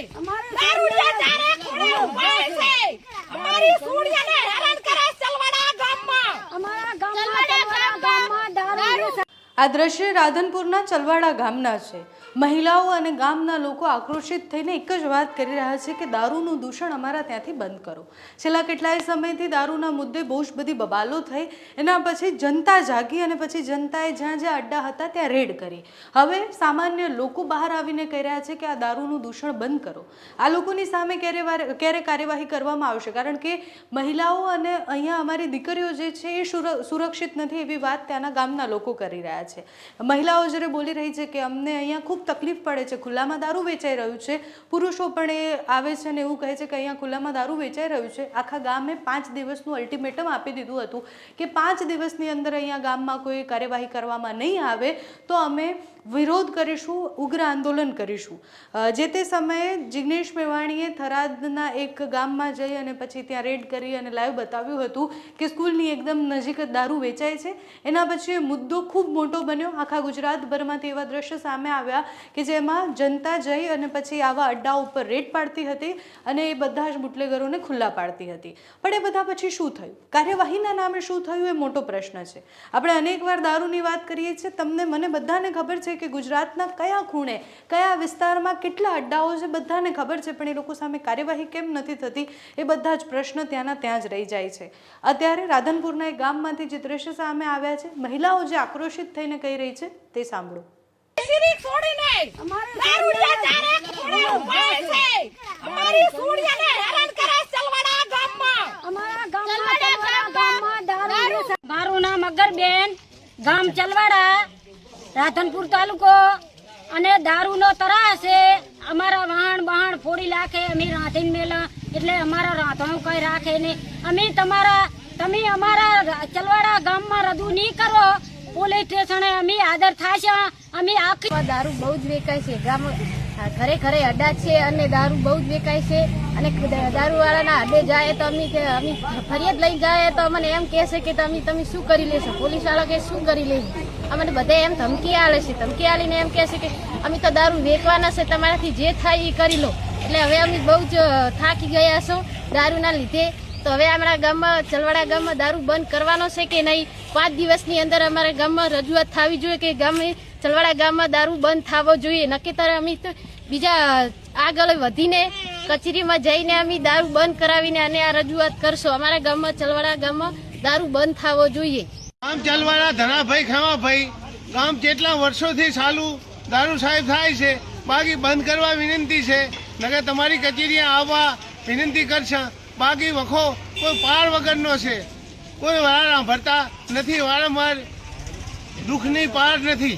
નહીં દારૂડિયા ચારે ખૂણે ઊભા છે અમારી સુણિયાને હેરાન કરે ચલવાડા ગામમાં અમારા ગામમાં દારૂ આ દ્રશ્ય રાધનપુરના ચલવાડા ગામના છે। મહિલાઓ અને ગામના લોકો આક્રોશિત થઈને એક જ વાત કરી રહ્યા છે કે દારૂનું દૂષણ અમારા ત્યાંથી બંધ કરો। છેલ્લા કેટલાય સમયથી દારૂના મુદ્દે બહુ જ બધી બબાલો થઈ, એના પછી જનતા જાગી અને પછી જનતાએ જ્યાં જ્યાં અડ્ડા હતા ત્યાં રેડ કરી। હવે સામાન્ય લોકો બહાર આવીને કહી રહ્યા છે કે આ દારૂનું દૂષણ બંધ કરો। આ લોકોની સામે ક્યારે કાર્યવાહી કરવામાં આવશે, કારણ કે મહિલાઓ અને અહીંયા અમારી દીકરીઓ જે છે એ સુરક્ષિત નથી એવી વાત ત્યાંના ગામના લોકો કરી રહ્યા છે। મહિલાઓ જ્યારે બોલી રહી છે કે અમને અહીંયા ખૂબ તકલીફ પડે છે, ખુલ્લામાં દારૂ વેચાઈ રહ્યું છે, પુરુષો પણ એ આવે છે ને એવું કહે છે કે અહીંયા ખુલ્લામાં દારૂ વેચાઈ રહ્યું છે। આખા ગામે 5 દિવસનું અલ્ટિમેટમ આપી દીધું હતું કે 5 દિવસની અંદર અહીંયા ગામમાં કોઈ કાર્યવાહી કરવામાં નહીં આવે તો અમે વિરોધ કરીશું, ઉગ્ર આંદોલન કરીશું। જે તે સમયે જિગ્નેશ મેવાણીએ થરાદના એક ગામમાં જઈ અને પછી ત્યાં રેડ કરી અને લાઈવ બતાવ્યું હતું કે સ્કૂલની એકદમ નજીક જ દારૂ વેચાય છે। એના પછી એ મુદ્દો ખૂબ મોટો બન્યો, આખા ગુજરાતભરમાંથી એવા દ્રશ્ય સામે આવ્યા કે જેમાં જનતા જઈ અને પછી આવા અડ્ડા ઉપર રેડ પાડતી હતી અને એ બધા જ બુટલેગરોને ખુલ્લા પાડતી હતી। પણ એ બધા પછી શું થયું, કાર્યવાહીના નામે શું થયું એ મોટો પ્રશ્ન છે। આપણે અનેકવાર દારૂની વાત કરીએ છીએ, તમને મને બધાને ખબર છે કે ગુજરાતના કયા ખૂણે કયા વિસ્તારમાં કેટલા અડ્ડાઓ છે બધાને ખબર છે, પણ એ લોકો સામે કાર્યવાહી કેમ નથી થતી એ બધા જ પ્રશ્ન ત્યાંના ત્યાં જ રહી જાય છે। અત્યારે રાધનપુરના એક ગામમાંથી જે દ્રશ્ય સામે આવ્યા છે, મહિલાઓ જે આક્રોશિત થઈને કહી રહી છે તે સાંભળો। સિરી છોડીને દારૂડિયા ચારે ખૂણે ઊભા છે અમારી સુણિયાને હેરાન કરે ચલવાડા ગામમાં અમારા ગામમાં દારૂ। મારું નામ અગરબેન, ગામ ચલવાડા, રાધનપુર તાલુકો। અને દારૂનો તરાસ છે, અમારા વાહણ ફોડી નાખે, અમે રાંધીને મેલા એટલે અમારા રાંધણું કઈ રાખે ને અમે તમે અમારા ચલવાડા ગામમાં રજૂ નહીં કરો, પોલીસ સ્ટેશને અમે આદર થશે। અમે આખી દારૂ બહુ જ વેચાય છે, ગામ ઘરે ઘરે અડ્ડા છે અને દારૂ બહુ જ વેચાય છે। અને દારૂવાળાના અડ્ડે જાય તો અમે ફરિયાદ લઈ જાય તો અમને એમ કહેશે કે તમે શું કરી લેશો, પોલીસવાળા કે શું કરી લેશે, અમને બધા એમ ધમકી આલે છે। ધમકી આલીને એમ કહેશે કે અમે તો દારૂ વેચવાના છે, તમારાથી જે થાય એ કરી લો। એટલે હવે અમે બહુ જ થાકી ગયા છો દારૂના લીધે। તો હવે અમારા ગામમાં ચલવાડા ગામમાં દારૂ બંધ કરવાનો છે કે નહીં, 5 દિવસની અંદર અમારા ગામમાં રજૂઆત થવી જોઈએ કે ચલવાડા ગામમાં દારૂ બંધ થવો જોઈએ। નક્કી અમે તો બીજા આગળ વધીને કચેરીમાં જઈને અમે દારૂ બંધ કરાવીને અને આ રજૂઆત કરશો। અમારા ગામમાં ચલવાડા ગામમાં દારૂ બંધ થવો જોઈએ। ગામ ચલવાડા ધનાભાઈ ખાવાભાઈ ગામ કેટલા વર્ષોથી ચાલુ દારૂ સાહેબ થાય છે, બાકી બંધ કરવા વિનંતી છે, નકર તમારી કચેરીએ આવવા વિનંતી કરશે। બાકી વખો કોઈ પાર વગરનો છે, કોઈ વાળા ભરતા નથી, વારંવાર દુઃખની પાર નથી।